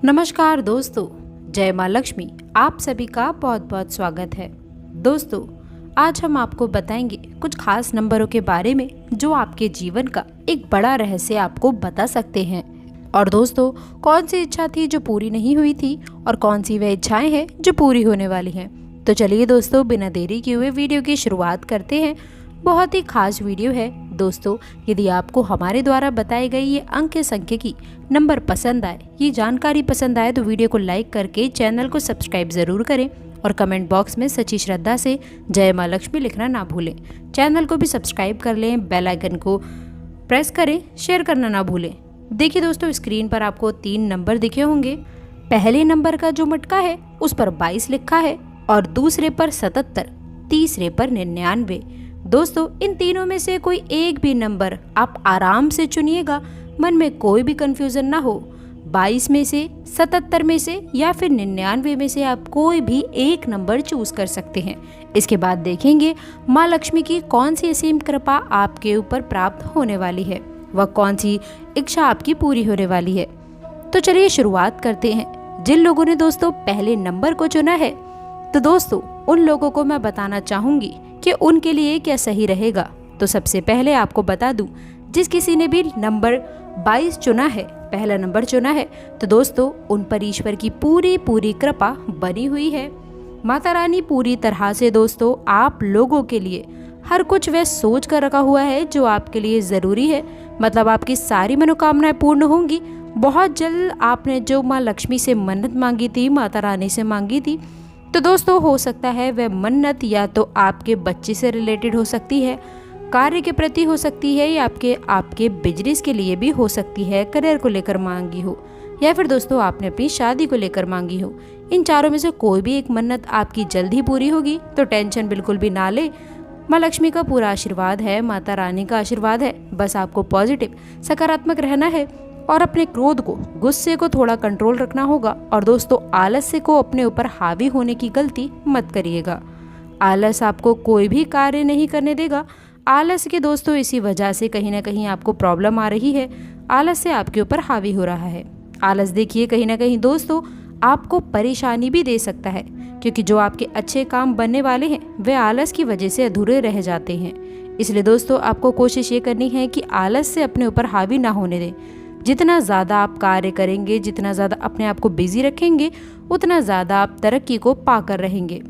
नमस्कार दोस्तों, जय माँ लक्ष्मी। आप सभी का बहुत बहुत स्वागत है। दोस्तों, आज हम आपको बताएंगे कुछ खास नंबरों के बारे में जो आपके जीवन का एक बड़ा रहस्य आपको बता सकते हैं। और दोस्तों, कौन सी इच्छा थी जो पूरी नहीं हुई थी और कौन सी वह इच्छाएं हैं जो पूरी होने वाली हैं। तो चलिए दोस्तों, बिना देरी किए हुए वीडियो की शुरुआत करते हैं। बहुत ही खास वीडियो है दोस्तों। यदि आपको हमारे द्वारा बताई गई ये अंक सांख्यिकी नंबर पसंद आए, ये जानकारी पसंद आए तो वीडियो को लाइक करके चैनल को सब्सक्राइब ज़रूर करें और कमेंट बॉक्स में सच्ची श्रद्धा से जय माँ लक्ष्मी लिखना ना भूलें। चैनल को भी सब्सक्राइब कर लें, बेल आइकन को प्रेस करें, शेयर करना ना भूलें। देखिए दोस्तों, स्क्रीन पर आपको 3 नंबर दिखे होंगे। पहले नंबर का जो मटका है उस पर 22 लिखा है और दूसरे पर 77, तीसरे पर 99। दोस्तों, इन तीनों में से कोई एक भी नंबर आप आराम से चुनिएगा, मन में कोई भी कंफ्यूजन ना हो। 22 में से, 77 में से या फिर 99 में से आप कोई भी एक नंबर चूज कर सकते हैं। इसके बाद देखेंगे माँ लक्ष्मी की कौन सी असीम कृपा आपके ऊपर प्राप्त होने वाली है, वह कौन सी इच्छा आपकी पूरी होने वाली है। तो चलिए शुरुआत करते हैं। जिन लोगों ने दोस्तों पहले नंबर को चुना है, तो दोस्तों उन लोगों को मैं बताना चाहूंगी कि उनके लिए क्या सही रहेगा। तो सबसे पहले आपको बता दूं, जिस किसी ने भी नंबर 22 चुना है, पहला नंबर चुना है, तो दोस्तों उन पर ईश्वर की पूरी कृपा बनी हुई है। माता रानी पूरी तरह से दोस्तों आप लोगों के लिए हर कुछ वह सोच कर रखा हुआ है जो आपके लिए ज़रूरी है। मतलब आपकी सारी मनोकामनाएं पूर्ण होंगी। बहुत जल्द आपने जो माँ लक्ष्मी से मन्नत मांगी थी, माता रानी से मांगी थी, तो दोस्तों हो सकता है वह मन्नत या तो आपके बच्चे से रिलेटेड हो सकती है, कार्य के प्रति हो सकती है, या आपके बिजनेस के लिए भी हो सकती है, करियर को लेकर मांगी हो, या फिर दोस्तों आपने अपनी शादी को लेकर मांगी हो। इन चारों में से कोई भी एक मन्नत आपकी जल्द ही पूरी होगी। तो टेंशन बिल्कुल भी ना ले। माँ लक्ष्मी का पूरा आशीर्वाद है, माता रानी का आशीर्वाद है। बस आपको पॉजिटिव, सकारात्मक रहना है और अपने क्रोध को, गुस्से को थोड़ा कंट्रोल रखना होगा। और दोस्तों आलस्य को अपने ऊपर हावी होने की गलती मत करिएगा। आलस आपको कोई भी कार्य नहीं करने देगा। आलस्य के दोस्तों इसी वजह से कहीं ना कहीं आपको प्रॉब्लम आ रही है। आलस्य आपके ऊपर हावी हो रहा है। आलस देखिए कहीं ना कहीं दोस्तों आपको परेशानी भी दे सकता है, क्योंकि जो आपके अच्छे काम बनने वाले हैं वे आलस की वजह से अधूरे रह जाते हैं। इसलिए दोस्तों आपको कोशिश ये करनी है कि आलस से अपने ऊपर हावी ना होने दें। जितना ज़्यादा आप कार्य करेंगे, जितना ज़्यादा अपने आप को बिजी रखेंगे, उतना ज़्यादा आप तरक्की को पाकर रहेंगे।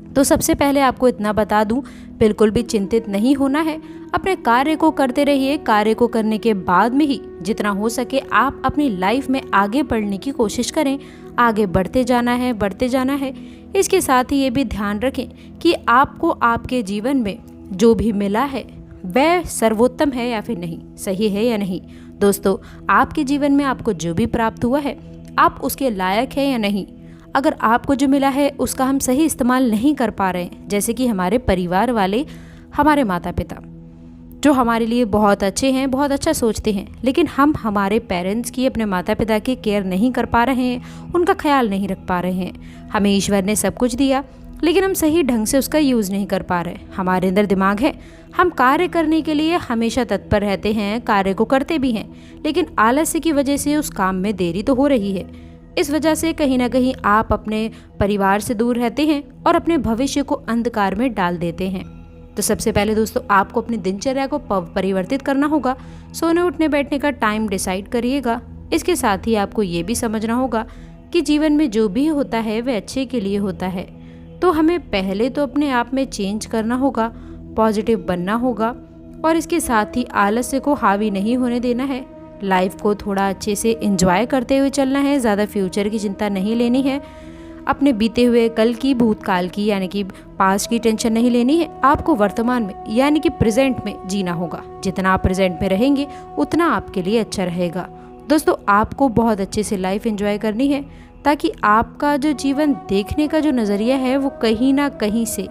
तो सबसे पहले आपको इतना बता दूं, बिल्कुल भी चिंतित नहीं होना है। अपने कार्य को करते रहिए। कार्य को करने के बाद में ही जितना हो सके आप अपनी लाइफ में आगे बढ़ने की कोशिश करें। आगे बढ़ते जाना है, बढ़ते जाना है। इसके साथ ही ये भी ध्यान रखें कि आपको आपके जीवन में जो भी मिला है वह सर्वोत्तम है या फिर नहीं, सही है या नहीं। दोस्तों आपके जीवन में आपको जो भी प्राप्त हुआ है, आप उसके लायक है या नहीं। अगर आपको जो मिला है उसका हम सही इस्तेमाल नहीं कर पा रहे हैं, जैसे कि हमारे परिवार वाले, हमारे माता पिता जो हमारे लिए बहुत अच्छे हैं, बहुत अच्छा सोचते हैं, लेकिन हम हमारे पेरेंट्स की, अपने माता पिता की केयर नहीं कर पा रहे हैं, उनका ख्याल नहीं रख पा रहे हैं। हमें ईश्वर ने सब कुछ दिया, लेकिन हम सही ढंग से उसका यूज़ नहीं कर पा रहे। हमारे अंदर दिमाग है, हम कार्य करने के लिए हमेशा तत्पर रहते हैं, कार्य को करते भी हैं, लेकिन आलस्य की वजह से उस काम में देरी तो हो रही है। इस वजह से कहीं ना कहीं आप अपने परिवार से दूर रहते हैं और अपने भविष्य को अंधकार में डाल देते हैं। तो सबसे पहले दोस्तों आपको अपनी दिनचर्या को परिवर्तित करना होगा। सोने उठने बैठने का टाइम डिसाइड करिएगा। इसके साथ ही आपको ये भी समझना होगा कि जीवन में जो भी होता है वह अच्छे के लिए होता है। तो हमें पहले तो अपने आप में चेंज करना होगा, पॉजिटिव बनना होगा और इसके साथ ही आलस्य को हावी नहीं होने देना है। लाइफ को थोड़ा अच्छे से एंजॉय करते हुए चलना है। ज़्यादा फ्यूचर की चिंता नहीं लेनी है। अपने बीते हुए कल की, भूतकाल की यानी कि पास्ट की टेंशन नहीं लेनी है। आपको वर्तमान में यानी कि प्रेजेंट में जीना होगा। जितना आप प्रेजेंट में रहेंगे उतना आपके लिए अच्छा रहेगा। दोस्तों आपको बहुत अच्छे से लाइफ एंजॉय करनी है, ताकि आपका जो जीवन देखने का जो नज़रिया है वो कहीं ना कहीं से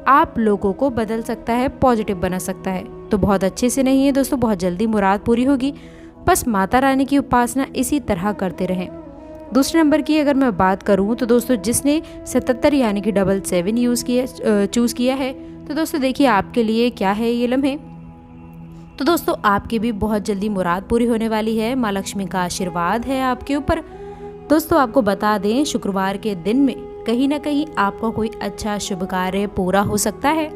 आप लोगों को बदल सकता है, पॉजिटिव बना सकता है। तो बहुत अच्छे से नहीं है दोस्तों, बहुत जल्दी मुराद पूरी होगी। बस माता रानी की उपासना इसी तरह करते रहें। दूसरे नंबर की अगर मैं बात करूं तो दोस्तों जिसने 77 यानी कि 77 चूज़ किया है, तो दोस्तों देखिए आपके लिए क्या है ये लम्हे। तो दोस्तों आपकी भी बहुत जल्दी मुराद पूरी होने वाली है। माँ लक्ष्मी का आशीर्वाद है आपके ऊपर। दोस्तों आपको बता दें, शुक्रवार के दिन में कहीं ना कहीं आपका कोई अच्छा शुभ कार्य पूरा हो सकता है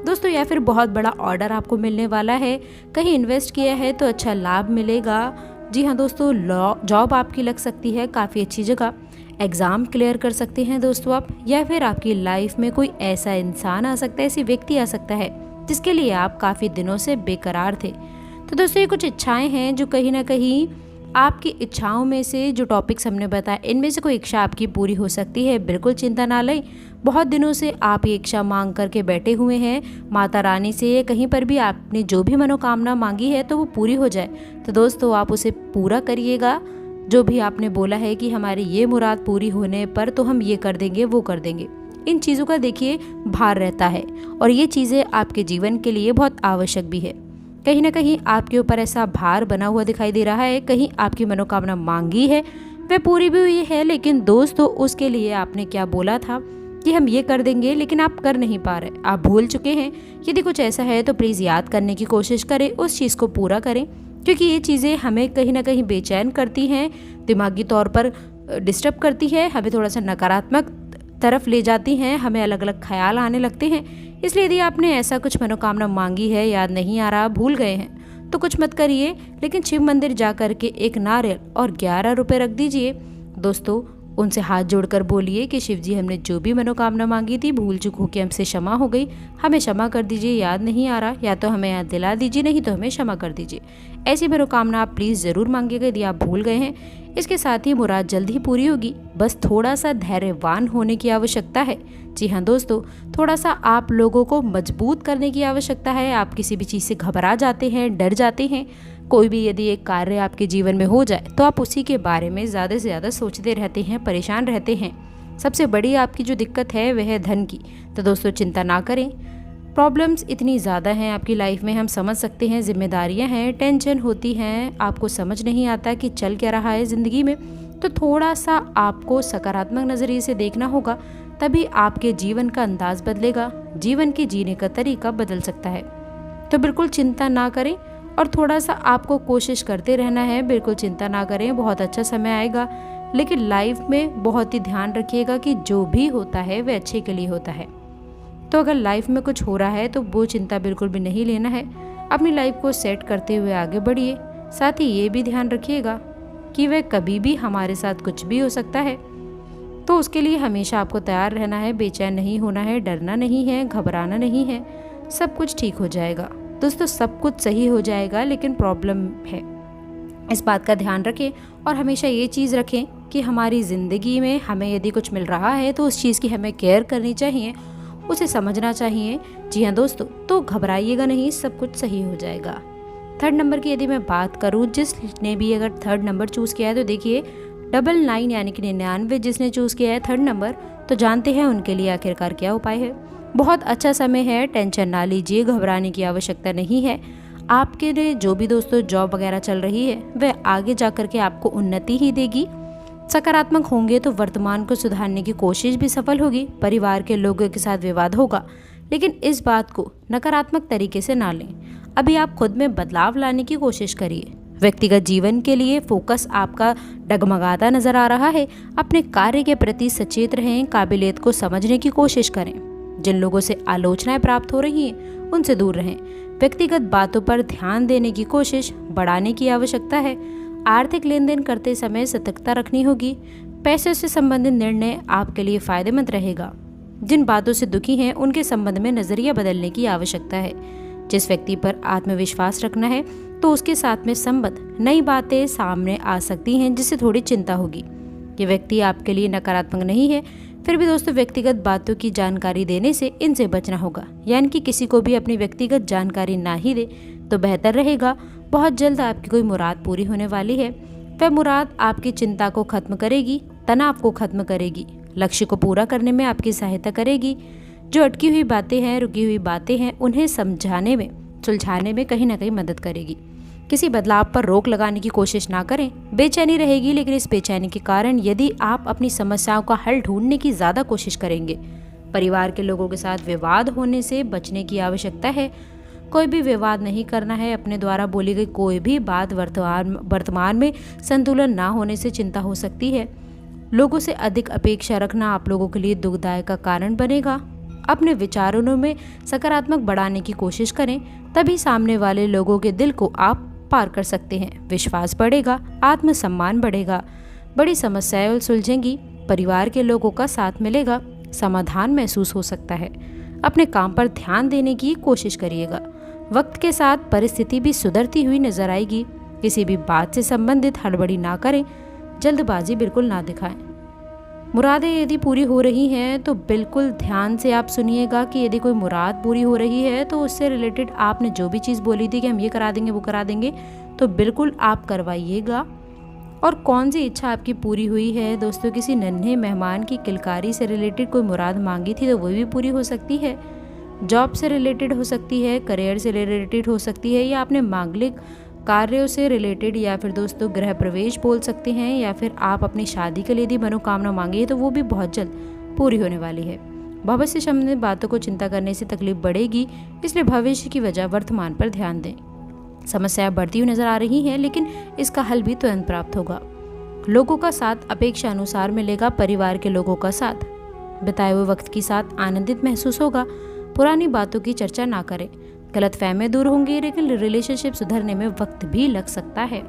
दोस्तों, या फिर बहुत बड़ा ऑर्डर आपको मिलने वाला है। कहीं इन्वेस्ट किया है तो अच्छा लाभ मिलेगा। जी हाँ दोस्तों, जॉब आपकी लग सकती है काफ़ी अच्छी जगह। एग्ज़ाम क्लियर कर सकते हैं दोस्तों आप, या फिर आपकी लाइफ में कोई ऐसा इंसान आ सकता है, ऐसी व्यक्ति आ सकता है जिसके लिए आप काफ़ी दिनों से बेकरार थे। तो दोस्तों ये कुछ इच्छाएं हैं जो कहीं ना कहीं आपकी इच्छाओं में से, जो टॉपिक्स हमने बताया, इनमें से कोई इच्छा आपकी पूरी हो सकती है। बिल्कुल चिंता ना लें। बहुत दिनों से आप ये इच्छा मांग करके बैठे हुए हैं माता रानी से, कहीं पर भी आपने जो भी मनोकामना मांगी है तो वो पूरी हो जाए। तो दोस्तों आप उसे पूरा करिएगा। जो भी आपने बोला है कि हमारी ये मुराद पूरी होने पर तो हम ये कर देंगे, वो कर देंगे, इन चीज़ों का देखिए भार रहता है, और ये चीज़ें आपके जीवन के लिए बहुत आवश्यक भी है। कहीं ना कहीं आपके ऊपर ऐसा भार बना हुआ दिखाई दे रहा है। कहीं आपकी मनोकामना मांगी है, वह पूरी भी हुई है, लेकिन दोस्तों उसके लिए आपने क्या बोला था कि हम ये कर देंगे, लेकिन आप कर नहीं पा रहे, आप भूल चुके हैं। यदि कुछ ऐसा है तो प्लीज़ याद करने की कोशिश करें, उस चीज़ को पूरा करें, क्योंकि ये चीज़ें हमें कहीं ना कहीं बेचैन करती हैं, दिमागी तौर पर डिस्टर्ब करती है, हमें थोड़ा सा नकारात्मक तरफ ले जाती हैं, हमें अलग अलग ख्याल आने लगते हैं। इसलिए यदि आपने ऐसा कुछ मनोकामना मांगी है, याद नहीं आ रहा, भूल गए हैं, तो कुछ मत करिए, लेकिन शिव मंदिर जा कर के एक नारियल और 11 रुपये रख दीजिए। दोस्तों उनसे हाथ जोड़कर बोलिए कि शिव जी, हमने जो भी मनोकामना मांगी थी, भूल चूक होकर हमसे क्षमा हो गई, हमें क्षमा कर दीजिए। याद नहीं आ रहा, या तो हमें याद दिला दीजिए, नहीं तो हमें क्षमा कर dीजिए। ऐसी मनोकामना आप प्लीज़ ज़रूर मांगिएगा यदि आप भूल गए हैं। इसके साथ ही मुराद जल्द ही पूरी होगी, बस थोड़ा सा धैर्यवान होने की आवश्यकता है। जी हाँ दोस्तों, थोड़ा सा आप लोगों को मजबूत करने की आवश्यकता है। आप किसी भी चीज़ से घबरा जाते हैं, डर जाते हैं। कोई भी यदि एक कार्य आपके जीवन में हो जाए तो आप उसी के बारे में ज़्यादा से ज़्यादा सोचते रहते हैं, परेशान रहते हैं। सबसे बड़ी आपकी जो दिक्कत है वह है धन की। तो दोस्तों चिंता ना करें, प्रॉब्लम्स इतनी ज़्यादा हैं आपकी लाइफ में, हम समझ सकते हैं, जिम्मेदारियां हैं, टेंशन होती हैं, आपको समझ नहीं आता कि चल क्या रहा है ज़िंदगी में। तो थोड़ा सा आपको सकारात्मक नज़रिए से देखना होगा, तभी आपके जीवन का अंदाज बदलेगा, जीवन के जीने का तरीका बदल सकता है। तो बिल्कुल चिंता ना करें, और थोड़ा सा आपको कोशिश करते रहना है। बिल्कुल चिंता ना करें, बहुत अच्छा समय आएगा, लेकिन लाइफ में बहुत ही ध्यान रखिएगा कि जो भी होता है वह अच्छे के लिए होता है। तो अगर लाइफ में कुछ हो रहा है तो वो चिंता बिल्कुल भी नहीं लेना है, अपनी लाइफ को सेट करते हुए आगे बढ़िए। साथ ही ये भी ध्यान रखिएगा कि वह कभी भी हमारे साथ कुछ भी हो सकता है, तो उसके लिए हमेशा आपको तैयार रहना है, बेचैन नहीं होना है, डरना नहीं है, घबराना नहीं है। सब कुछ ठीक हो जाएगा दोस्तों, सब कुछ सही हो जाएगा, लेकिन प्रॉब्लम है, इस बात का ध्यान रखें। और हमेशा ये चीज़ रखें कि हमारी ज़िंदगी में हमें यदि कुछ मिल रहा है तो उस चीज़ की हमें केयर करनी चाहिए, उसे समझना चाहिए। जी हाँ दोस्तों, तो घबराइएगा नहीं, सब कुछ सही हो जाएगा। 3rd नंबर की यदि मैं बात करूँ, जिसने भी अगर 3rd नंबर चूज़ किया है तो देखिए 99 यानी कि 99 जिसने चूज़ किया है 3rd नंबर, तो जानते हैं उनके लिए आखिरकार क्या उपाय है। बहुत अच्छा समय है, टेंशन ना लीजिए, घबराने की आवश्यकता नहीं है। आपके लिए जो भी दोस्तों जॉब वगैरह चल रही है वह आगे जा कर के आपको उन्नति ही देगी। सकारात्मक होंगे तो वर्तमान को सुधारने की कोशिश भी सफल होगी। परिवार के लोगों के साथ विवाद होगा, लेकिन इस बात को नकारात्मक तरीके से ना लें। अभी आप खुद में बदलाव लाने की कोशिश करिए। व्यक्तिगत जीवन के लिए फोकस आपका डगमगाता नजर आ रहा है। अपने कार्य के प्रति सचेत रहें, काबिलियत को समझने की कोशिश करें। जिन लोगों से आलोचनाएं प्राप्त हो रही हैं उनसे दूर रहें। व्यक्तिगत बातों पर ध्यान देने की कोशिश बढ़ाने की आवश्यकता है। आर्थिक लेन देन करते समय सतर्कता रखनी होगी। पैसे से संबंधित निर्णय आपके लिए फायदेमंद रहेगा। जिन बातों से दुखी हैं उनके संबंध में नजरिया बदलने की आवश्यकता है। जिस व्यक्ति पर आत्मविश्वास रखना है तो उसके साथ में संबंध नई बातें सामने आ सकती हैं जिससे थोड़ी चिंता होगी। ये व्यक्ति आपके लिए नकारात्मक नहीं है, फिर भी दोस्तों व्यक्तिगत बातों की जानकारी देने से इनसे बचना होगा, यानी कि किसी को भी अपनी व्यक्तिगत जानकारी ना ही दे तो बेहतर रहेगा। बहुत जल्द आपकी कोई मुराद पूरी होने वाली है। वह मुराद आपकी चिंता को खत्म करेगी, तनाव को खत्म करेगी, लक्ष्य को पूरा करने में आपकी सहायता करेगी। जो अटकी हुई बातें हैं, रुकी हुई बातें हैं, उन्हें समझाने में, सुलझाने में कहीं ना कहीं मदद करेगी। किसी बदलाव पर रोक लगाने की कोशिश ना करें, बेचैनी रहेगी, लेकिन इस बेचैनी के कारण यदि आप अपनी समस्याओं का हल ढूंढने की ज़्यादा कोशिश करेंगे। परिवार के लोगों के साथ विवाद होने से बचने की आवश्यकता है। कोई भी विवाद नहीं करना है। अपने द्वारा बोली गई कोई भी बात वर्तमान में संतुलन ना होने से चिंता हो सकती है। लोगों से अधिक अपेक्षा रखना आप लोगों के लिए दुखदायक का कारण बनेगा। अपने विचारों में सकारात्मक बढ़ाने की कोशिश करें, तभी सामने वाले लोगों के दिल को आप पार कर सकते हैं। विश्वास बढ़ेगा, आत्मसम्मान बढ़ेगा, बड़ी समस्याएं सुलझेंगी, परिवार के लोगों का साथ मिलेगा, समाधान महसूस हो सकता है। अपने काम पर ध्यान देने की कोशिश करिएगा। वक्त के साथ परिस्थिति भी सुधरती हुई नजर आएगी। किसी भी बात से संबंधित हड़बड़ी ना करें, जल्दबाजी बिल्कुल ना दिखाएं। मुरादें यदि पूरी हो रही हैं तो बिल्कुल ध्यान से आप सुनिएगा कि यदि कोई मुराद पूरी हो रही है तो उससे रिलेटेड आपने जो भी चीज़ बोली थी कि हम ये करा देंगे वो करा देंगे, तो बिल्कुल आप करवाइएगा। और कौन सी इच्छा आपकी पूरी हुई है दोस्तों? किसी नन्हे मेहमान की किलकारी से रिलेटेड कोई मुराद मांगी थी तो वो भी पूरी हो सकती है। जॉब से रिलेटेड हो सकती है, करियर से रिलेटेड हो सकती है, या आपने मांगलिक कार्यों से रिलेटेड, या फिर दोस्तों गृह प्रवेश बोल सकते हैं, या फिर आप अपनी शादी के लिए यदि मनोकामना मांगी है तो वो भी बहुत जल्द पूरी होने वाली है। भविष्य से संबंधित बातों को चिंता करने से तकलीफ बढ़ेगी, इसलिए भविष्य की वजह वर्तमान पर ध्यान दें। समस्याएं बढ़ती हुई नजर आ रही हैं, लेकिन इसका हल भी तुरंत प्राप्त होगा। लोगों का साथ अपेक्षा अनुसार मिलेगा। परिवार के लोगों का साथ बिताए हुए वक्त के साथ आनंदित महसूस होगा। पुरानी बातों की चर्चा ना करें, गलतफहमियां दूर होंगी, लेकिन रिलेशनशिप सुधरने में वक्त भी लग सकता है।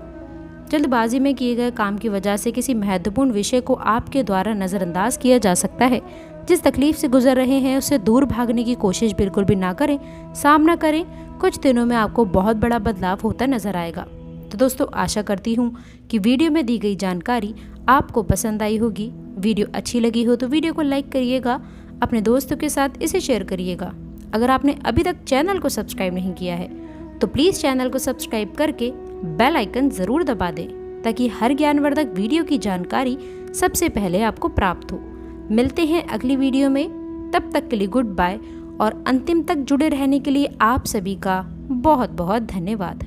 जल्दबाजी में किए गए काम की वजह से किसी महत्वपूर्ण विषय को आपके द्वारा नज़रअंदाज किया जा सकता है। जिस तकलीफ से गुजर रहे हैं उससे दूर भागने की कोशिश बिल्कुल भी ना करें, सामना करें। कुछ दिनों में आपको बहुत बड़ा बदलाव होता नजर आएगा। तो दोस्तों, आशा करती हूँ कि वीडियो में दी गई जानकारी आपको पसंद आई होगी। वीडियो अच्छी लगी हो तो वीडियो को लाइक करिएगा, अपने दोस्तों के साथ इसे शेयर करिएगा। अगर आपने अभी तक चैनल को सब्सक्राइब नहीं किया है तो प्लीज़ चैनल को सब्सक्राइब करके बेल आइकन ज़रूर दबा दें, ताकि हर ज्ञानवर्धक वीडियो की जानकारी सबसे पहले आपको प्राप्त हो। मिलते हैं अगली वीडियो में, तब तक के लिए गुड बाय। और अंतिम तक जुड़े रहने के लिए आप सभी का बहुत बहुत धन्यवाद।